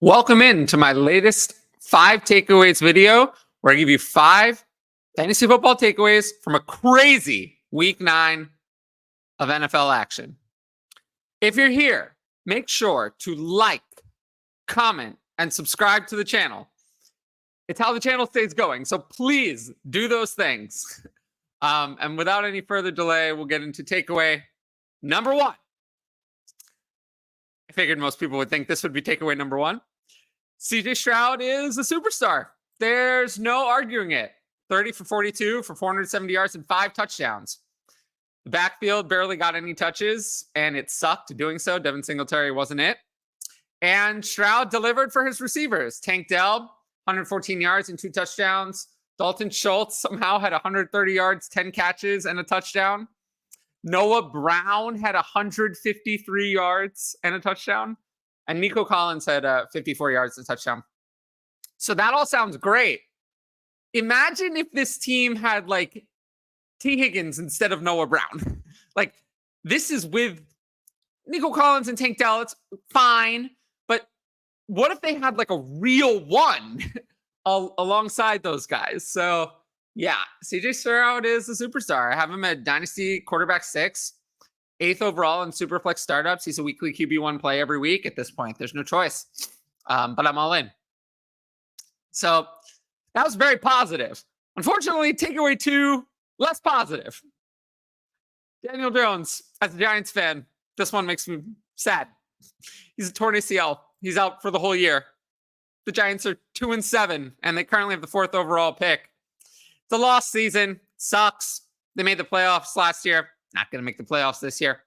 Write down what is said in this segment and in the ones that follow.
Welcome in to my latest 5 takeaways video, where I give you 5 fantasy football takeaways from a crazy week 9 of NFL action. If you're here, make sure to like, comment, and subscribe to the channel. It's how the channel stays going, so please do those things. And without any further delay, we'll get into takeaway number 1. I figured most people would think this would be takeaway number 1. CJ Stroud is a superstar. There's no arguing it. 30 for 42 for 470 yards and 5 touchdowns. The backfield barely got any touches, and it sucked doing so. Devin Singletary wasn't it. And Stroud delivered for his receivers. Tank Dell, 114 yards and 2 touchdowns. Dalton Schultz somehow had 130 yards, 10 catches, and a touchdown. Noah Brown had 153 yards and a touchdown. And Nico Collins had 54 yards and a touchdown. So that all sounds great. Imagine if this team had like T. Higgins instead of Noah Brown. Like, this is with Nico Collins and Tank Dell. It's fine. But what if they had like a real one alongside those guys? So yeah, CJ Stroud is a superstar. I have him at Dynasty quarterback 6. 8th overall in Superflex startups. He's a weekly QB1 play every week at this point. There's no choice. But I'm all in. So that was very positive. Unfortunately, takeaway 2, less positive. Daniel Jones, as a Giants fan, this one makes me sad. He's a torn ACL. He's out for the whole year. The Giants are 2-7, and they currently have the 4th overall pick. It's a lost season. Sucks. They made the playoffs last year. Not going to make the playoffs this year.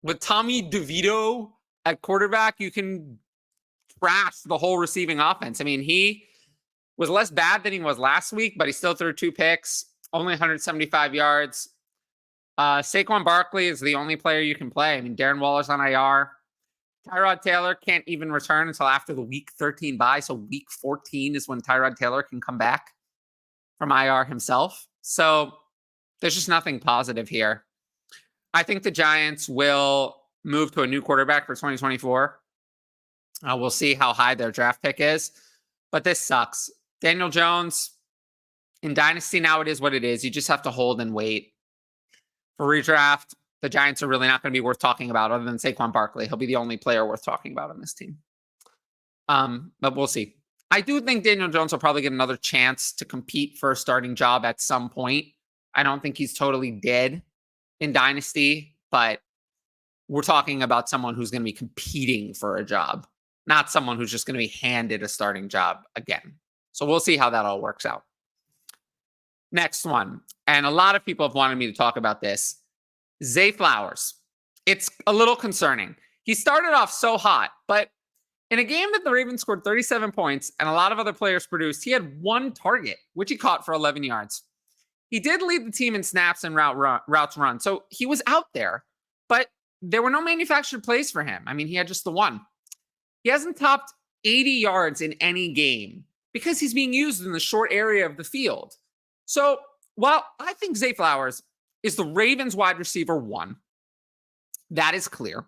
With Tommy DeVito at quarterback, you can trash the whole receiving offense. I mean, he was less bad than he was last week, but he still threw 2 picks, only 175 yards. Saquon Barkley is the only player you can play. I mean, Darren Waller's on IR. Tyrod Taylor can't even return until after the week 13 bye. So week 14 is when Tyrod Taylor can come back from IR himself. So there's just nothing positive here. I think the Giants will move to a new quarterback for 2024. We'll see how high their draft pick is. But this sucks. Daniel Jones, in Dynasty now it is what it is. You just have to hold and wait. For redraft, the Giants are really not going to be worth talking about other than Saquon Barkley. He'll be the only player worth talking about on this team. But we'll see. I do think Daniel Jones will probably get another chance to compete for a starting job at some point. I don't think he's totally dead in Dynasty, but we're talking about someone who's going to be competing for a job, not someone who's just going to be handed a starting job again. So we'll see how that all works out. Next one, and a lot of people have wanted me to talk about this. Zay Flowers. It's a little concerning. He started off so hot, but in a game that the Ravens scored 37 points and a lot of other players produced, he had 1 target, which he caught for 11 yards. He did lead the team in snaps and routes run, so he was out there, but there were no manufactured plays for him. I mean, he had just the 1. He hasn't topped 80 yards in any game because he's being used in the short area of the field. So while I think Zay Flowers is the Ravens wide receiver 1, that is clear.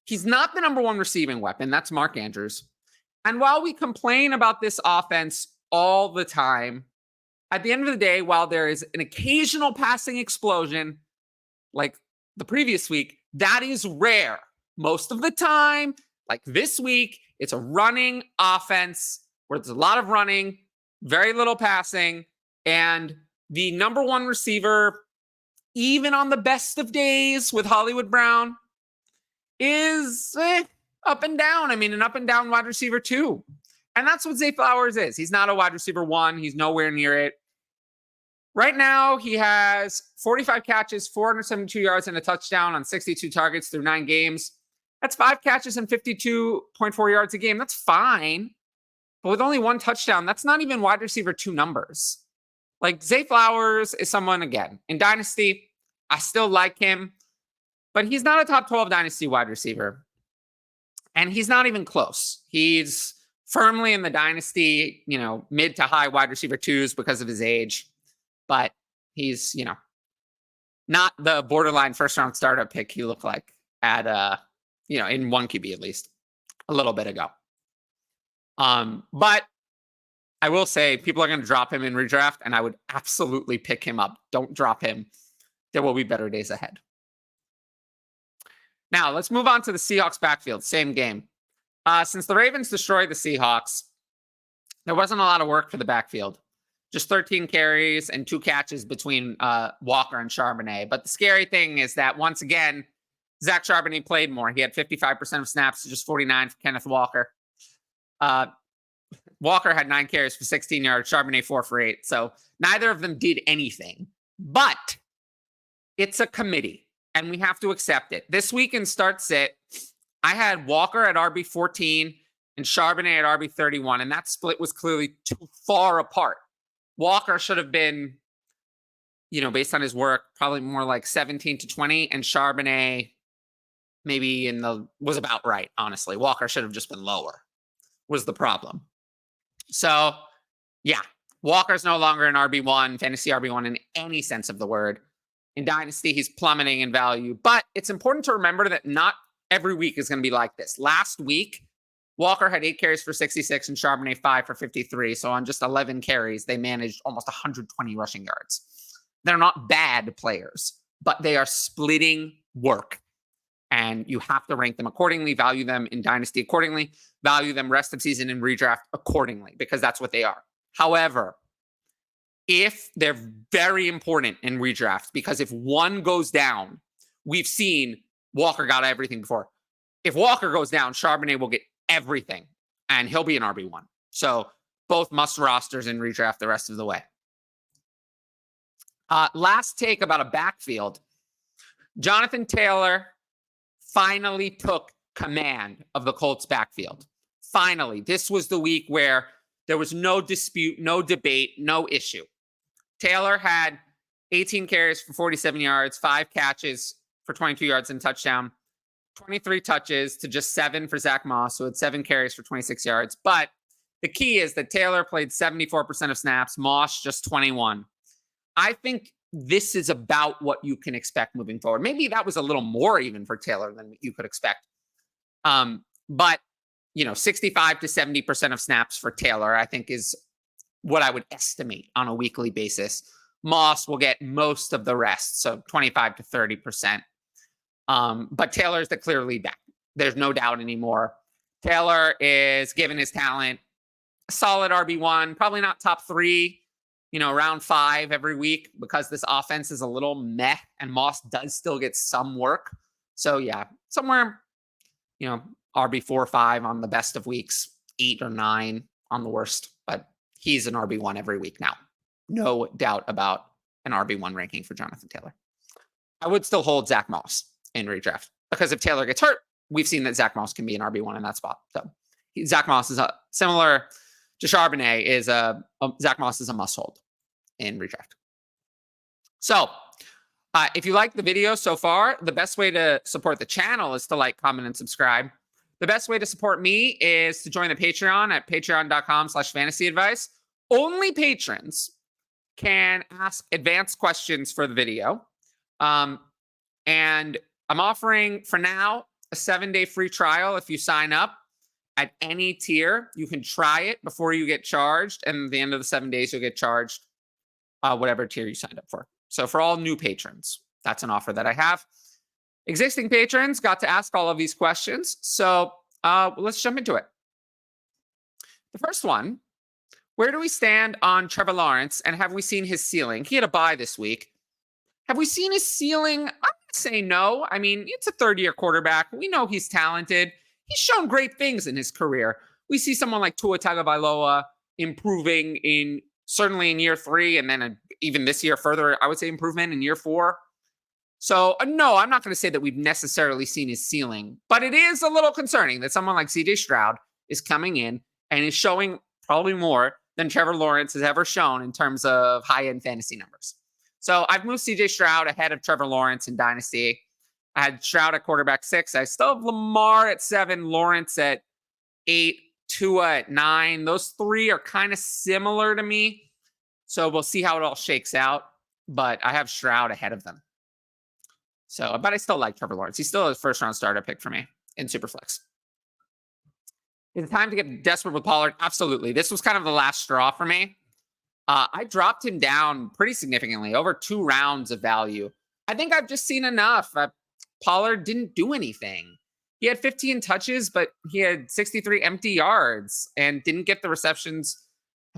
He's not the number 1 receiving weapon. That's Mark Andrews. And while we complain about this offense all the time, at the end of the day, while there is an occasional passing explosion, like the previous week, that is rare. Most of the time, like this week, it's a running offense where there's a lot of running, very little passing, and the number 1 receiver, even on the best of days with Hollywood Brown, is up and down. I mean, an up and down wide receiver 2. And that's what Zay Flowers is. He's not a wide receiver 1. He's nowhere near it. Right now, he has 45 catches, 472 yards, and a touchdown on 62 targets through 9 games. That's 5 catches and 52.4 yards a game. That's fine. But with only 1 touchdown, that's not even wide receiver 2 numbers. Like, Zay Flowers is someone, again, in Dynasty, I still like him, but he's not a top 12 Dynasty wide receiver. And he's not even close. He's firmly in the Dynasty, mid to high wide receiver 2s because of his age. But he's, not the borderline first-round startup pick he looked like at, in 1 QB at least. a little bit ago. But I will say people are going to drop him in redraft, and I would absolutely pick him up. Don't drop him. There will be better days ahead. Now, let's move on to the Seahawks backfield. Same game. Since the Ravens destroyed the Seahawks, there wasn't a lot of work for the backfield. Just 13 carries and 2 catches between Walker and Charbonnet. But the scary thing is that, once again, Zach Charbonnet played more. He had 55% of snaps to just 49 for Kenneth Walker. Walker had 9 carries for 16 yards, Charbonnet 4 for 8. So neither of them did anything. But it's a committee, and we have to accept it. This week in Start Sit, I had Walker at RB 14 and Charbonnet at RB 31, and that split was clearly too far apart. Walker should have been, based on his work, probably more like 17 to 20, and Charbonnet maybe was about right, honestly. Walker should have just been lower, was the problem. So, yeah, Walker's no longer an RB1, fantasy RB1 in any sense of the word. In Dynasty, he's plummeting in value. But it's important to remember that not every week is going to be like this. Last week, Walker had 8 carries for 66 and Charbonnet 5 for 53. So on just 11 carries, they managed almost 120 rushing yards. They're not bad players, but they are splitting work. And you have to rank them accordingly, value them in Dynasty accordingly, value them rest of season in redraft accordingly, because that's what they are. However, if they're very important in redraft, because if one goes down, we've seen Walker got everything before. If Walker goes down, Charbonnet will get everything, and he'll be an RB1. So both must rosters in redraft the rest of the way. Last take about a backfield. Jonathan Taylor finally took command of the Colts backfield. Finally, this was the week where there was no dispute, no debate, no issue. Taylor had 18 carries for 47 yards, 5 catches for 22 yards and touchdown, 23 touches to just 7 for Zach Moss, who had 7 carries for 26 yards. But the key is that Taylor played 74% of snaps, Moss just 21. I think this is about what you can expect moving forward. Maybe that was a little more even for Taylor than you could expect. But 65 to 70% of snaps for Taylor, I think, is what I would estimate on a weekly basis. Moss will get most of the rest, so 25 to 30%. But Taylor's the clear lead back. There's no doubt anymore. Taylor is, given his talent, a solid RB1, probably not top 3, around 5 every week, because this offense is a little meh and Moss does still get some work. So yeah, somewhere, RB 4 or 5 on the best of weeks, 8 or 9 on the worst, but he's an RB1 every week now. No doubt about an RB1 ranking for Jonathan Taylor. I would still hold Zach Moss in redraft, because if Taylor gets hurt, we've seen that Zach Moss can be an RB1 in that spot. So Zach Moss is similar to Charbonnet, Zach Moss is a must hold in redraft. So if you like the video so far, the best way to support the channel is to like, comment, and subscribe. The best way to support me is to join the Patreon at patreon.com/fantasyadvice. Only patrons can ask advanced questions for the video. And I'm offering, for now, a 7-day free trial. If you sign up at any tier, you can try it before you get charged. And at the end of the 7 days, you'll get charged whatever tier you signed up for. So for all new patrons, that's an offer that I have. Existing patrons got to ask all of these questions. So let's jump into it. The first one, where do we stand on Trevor Lawrence, and have we seen his ceiling? He had a bye this week. Have we seen his ceiling? I'm going to say no. I mean, it's a third-year quarterback. We know he's talented. He's shown great things in his career. We see someone like Tua Tagovailoa improving certainly in year 3, and then even this year further, I would say improvement in year 4. So no, I'm not going to say that we've necessarily seen his ceiling, but it is a little concerning that someone like CJ Stroud is coming in and is showing probably more than Trevor Lawrence has ever shown in terms of high-end fantasy numbers. So I've moved CJ Stroud ahead of Trevor Lawrence in Dynasty. I had Stroud at quarterback 6. I still have Lamar at 7, Lawrence at 8, Tua at 9. Those 3 are kind of similar to me. So we'll see how it all shakes out. But I have Stroud ahead of them. So, but I still like Trevor Lawrence. He's still a first-round starter pick for me in Superflex. Is it time to get desperate with Pollard? Absolutely. This was kind of the last straw for me. I dropped him down pretty significantly, over 2 rounds of value. I think I've just seen enough. Pollard didn't do anything. He had 15 touches, but he had 63 empty yards and didn't get the receptions.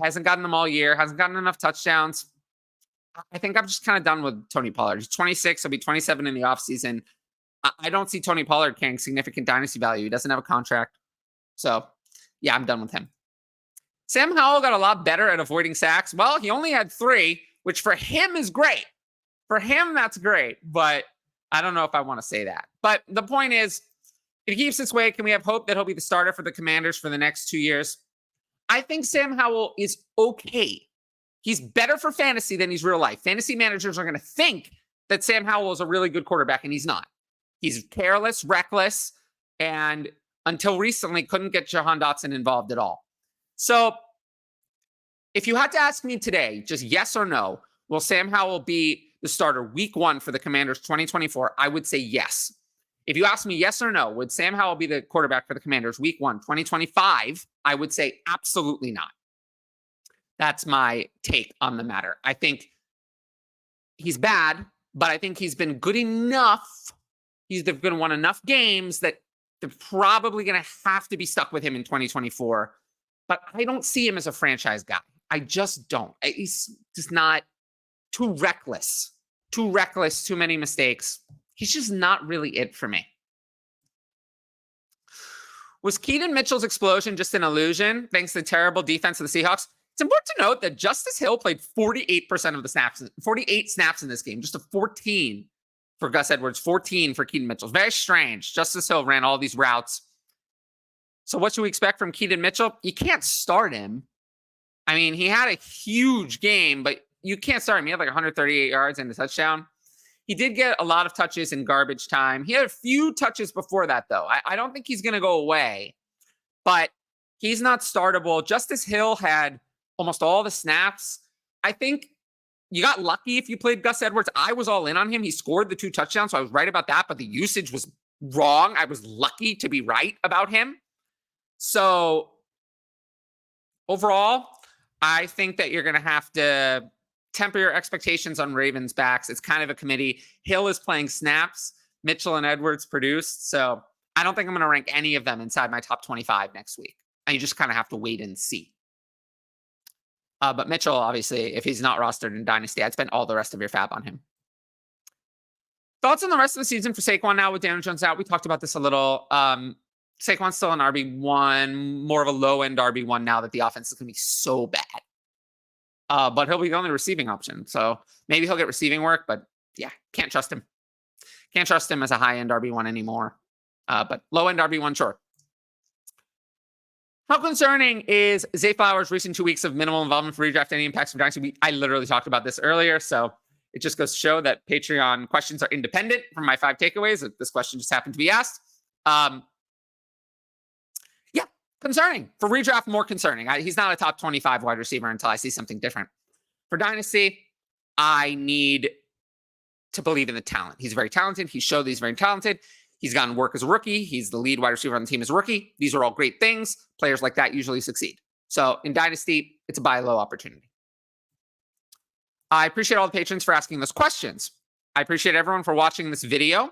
Hasn't gotten them all year. Hasn't gotten enough touchdowns. I think I'm just kind of done with Tony Pollard. He's 26. He'll be 27 in the offseason. I don't see Tony Pollard carrying significant dynasty value. He doesn't have a contract. So, yeah, I'm done with him. Sam Howell got a lot better at avoiding sacks. Well, he only had 3, which for him is great. For him, that's great. But I don't know if I want to say that. But the point is, if he keeps this way, can we have hope that he'll be the starter for the Commanders for the next 2 years? I think Sam Howell is okay. He's better for fantasy than he's real life. Fantasy managers are going to think that Sam Howell is a really good quarterback, and he's not. He's careless, reckless, and until recently couldn't get Jahan Dotson involved at all. So if you had to ask me today, just yes or no, will Sam Howell be the starter week 1 for the Commanders 2024? I would say yes. If you ask me yes or no, would Sam Howell be the quarterback for the Commanders week 1 2025? I would say absolutely not. That's my take on the matter. I think he's bad, but I think he's been good enough. He's going to win enough games that they're probably going to have to be stuck with him in 2024. But I don't see him as a franchise guy. I just don't. He's just not too reckless, too many mistakes. He's just not really it for me. Was Keaton Mitchell's explosion just an illusion thanks to the terrible defense of the Seahawks? It's important to note that Justice Hill played 48% of the snaps, 48 snaps in this game, just a 14 for Gus Edwards, 14 for Keaton Mitchell. Very strange. Justice Hill ran all these routes. So what should we expect from Keaton Mitchell? You can't start him. I mean, he had a huge game, but you can't start him. He had like 138 yards and a touchdown. He did get a lot of touches in garbage time. He had a few touches before that, though. I don't think he's going to go away, but he's not startable. Justice Hill had almost all the snaps. I think you got lucky if you played Gus Edwards. I was all in on him. He scored the 2 touchdowns, so I was right about that, but the usage was wrong. I was lucky to be right about him. So overall, I think that you're going to have to temper your expectations on Ravens backs. It's kind of a committee. Hill is playing snaps. Mitchell and Edwards produced. So I don't think I'm going to rank any of them inside my top 25 next week. And you just kind of have to wait and see. But Mitchell, obviously, if he's not rostered in Dynasty, I'd spend all the rest of your fab on him. Thoughts on the rest of the season for Saquon now with Daniel Jones out? We talked about this a little. Saquon's still an RB1, more of a low-end RB1 now that the offense is going to be so bad. But he'll be the only receiving option. So maybe he'll get receiving work, but yeah, can't trust him. Can't trust him as a high-end RB1 anymore. But low-end RB1, sure. How concerning is Zay Flowers' recent 2 weeks of minimal involvement for redraft? Any impacts from Dynasty? I literally talked about this earlier, so it just goes to show that Patreon questions are independent from my 5 takeaways. This question just happened to be asked. Yeah, concerning. For redraft, more concerning. He's not a top 25 wide receiver until I see something different. For Dynasty, I need to believe in the talent. He's very talented. He showed that he's very talented. He's gotten work as a rookie. He's the lead wide receiver on the team as a rookie. These are all great things. Players like that usually succeed. So in Dynasty, it's a buy low opportunity. I appreciate all the patrons for asking those questions. I appreciate everyone for watching this video.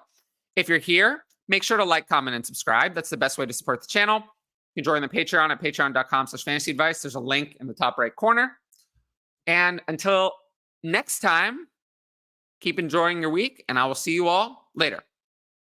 If you're here, make sure to like, comment, and subscribe. That's the best way to support the channel. You can join the Patreon at patreon.com/fantasyadvice. There's a link in the top right corner. And until next time, keep enjoying your week, and I will see you all later.